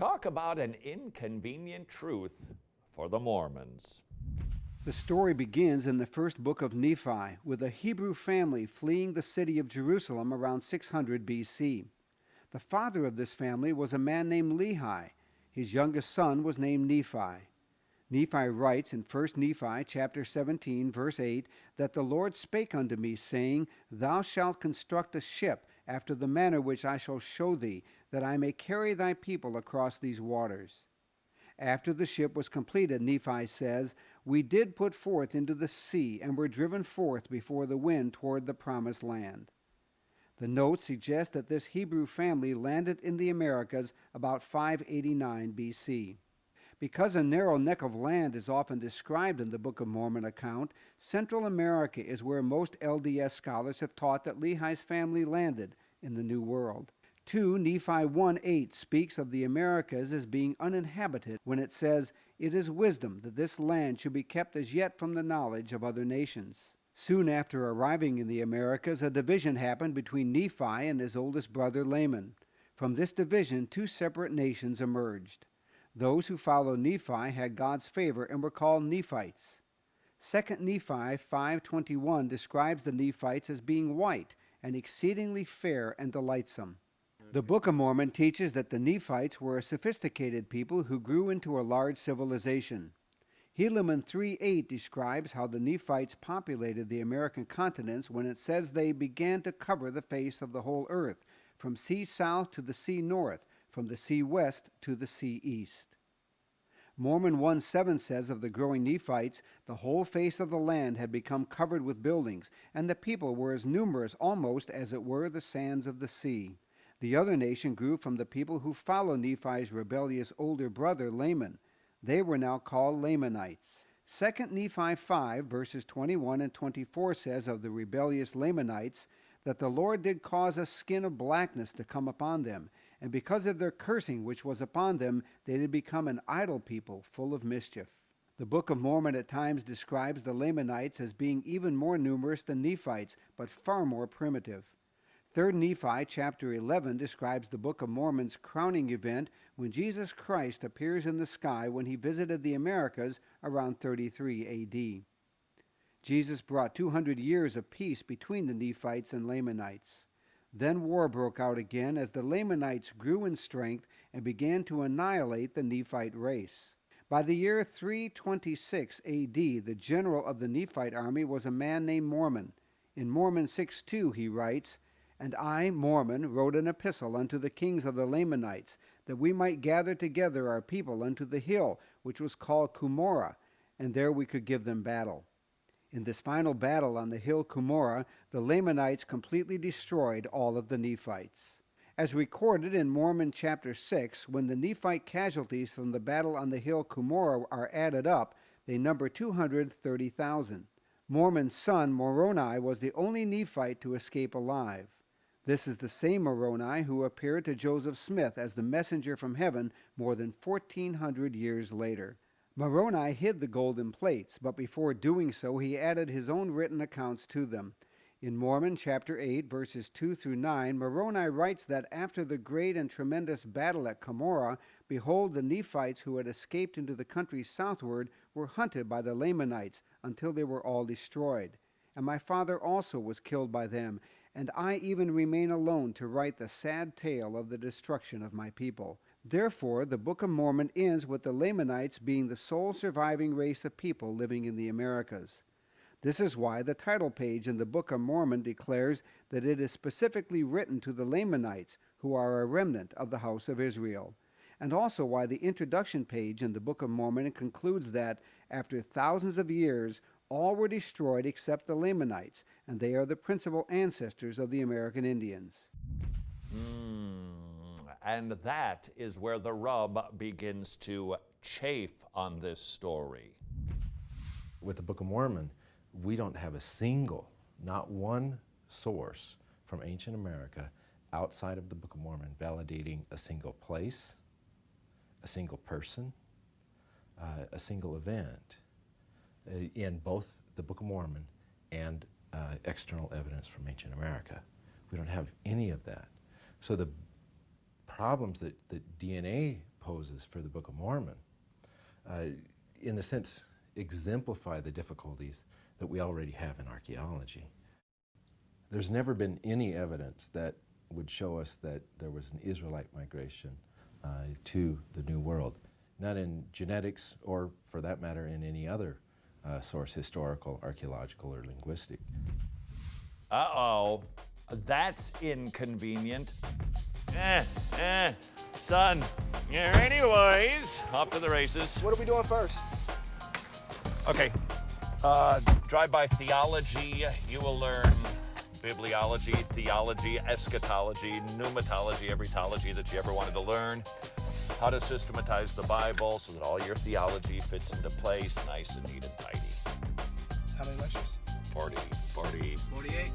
Talk about an inconvenient truth for the Mormons. The story begins in the first book of Nephi with a Hebrew family fleeing the city of Jerusalem around 600 BC. The father of this family was a man named Lehi. His youngest son was named Nephi. Nephi writes in 1 Nephi chapter 17, verse 8, that the Lord spake unto me, saying, Thou shalt construct a ship after the manner which I shall show thee, that I may carry thy people across these waters. After the ship was completed, Nephi says, We did put forth into the sea, and were driven forth before the wind toward the promised land. The notes suggest that this Hebrew family landed in the Americas about 589 BC. Because a narrow neck of land is often described in the Book of Mormon account, Central America is where most LDS scholars have taught that Lehi's family landed in the New World. 2 Nephi 1:8 speaks of the Americas as being uninhabited when it says, It is wisdom that this land should be kept as yet from the knowledge of other nations. Soon after arriving in the Americas, a division happened between Nephi and his oldest brother Laman. From this division, two separate nations emerged. Those who followed Nephi had God's favor and were called Nephites. 2 Nephi 5:21 describes the Nephites as being white and exceedingly fair and delightsome. The Book of Mormon teaches that the Nephites were a sophisticated people who grew into a large civilization. Helaman 3:8 describes how the Nephites populated the American continents when it says they began to cover the face of the whole earth, from sea south to the sea north, from the sea west to the sea east. Mormon 1:7 says of the growing Nephites, the whole face of the land had become covered with buildings, and the people were as numerous almost as it were the sands of the sea. The other nation grew from the people who followed Nephi's rebellious older brother Laman. They were now called Lamanites. 2 Nephi 5 verses 21 and 24 says of the rebellious Lamanites that the Lord did cause a skin of blackness to come upon them, and because of their cursing which was upon them, they did become an idle people full of mischief. The Book of Mormon at times describes the Lamanites as being even more numerous than Nephites, but far more primitive. 3 Nephi chapter 11 describes the Book of Mormon's crowning event when Jesus Christ appears in the sky when he visited the Americas around 33 AD. Jesus brought 200 years of peace between the Nephites and Lamanites. Then war broke out again as the Lamanites grew in strength and began to annihilate the Nephite race. By the year 326 AD, the general of the Nephite army was a man named Mormon. In Mormon 6:2 he writes, And I, Mormon, wrote an epistle unto the kings of the Lamanites, that we might gather together our people unto the hill, which was called Cumorah, and there we could give them battle. In this final battle on the hill Cumorah, the Lamanites completely destroyed all of the Nephites. As recorded in Mormon chapter 6, when the Nephite casualties from the battle on the hill Cumorah are added up, they number 230,000. Mormon's son Moroni was the only Nephite to escape alive. This is the same Moroni who appeared to Joseph Smith as the messenger from heaven more than 1,400 years later. Moroni hid the golden plates, but before doing so he added his own written accounts to them. In Mormon chapter 8, verses 2 through 9, Moroni writes that after the great and tremendous battle at Cumorah, behold, the Nephites who had escaped into the country southward were hunted by the Lamanites until they were all destroyed. And my father also was killed by them, and I even remain alone to write the sad tale of the destruction of my people. Therefore, the Book of Mormon ends with the Lamanites being the sole surviving race of people living in the Americas. This is why the title page in the Book of Mormon declares that it is specifically written to the Lamanites, who are a remnant of the house of Israel. And also why the introduction page in the Book of Mormon concludes that, after thousands of years, all were destroyed except the Lamanites, and they are the principal ancestors of the American Indians. And that is where the rub begins to chafe on this story. With the Book of Mormon, we don't have a single, not one source from ancient America outside of the Book of Mormon validating a single place, a single person, a single event in both the Book of Mormon and external evidence from ancient America. We don't have any of that. So the problems that DNA poses for the Book of Mormon, in a sense, exemplify the difficulties that we already have in archaeology. There's never been any evidence that would show us that there was an Israelite migration to the New World, not in genetics or, for that matter, in any other source, historical, archaeological, or linguistic. Uh-oh, that's inconvenient. Son. Yeah, anyways, off to the races. What are we doing first? Okay, drive-by theology. You will learn bibliology, theology, eschatology, pneumatology, every theology that you ever wanted to learn. How to systematize the Bible so that all your theology fits into place, nice and neat and tidy. How many lectures? 48. 48.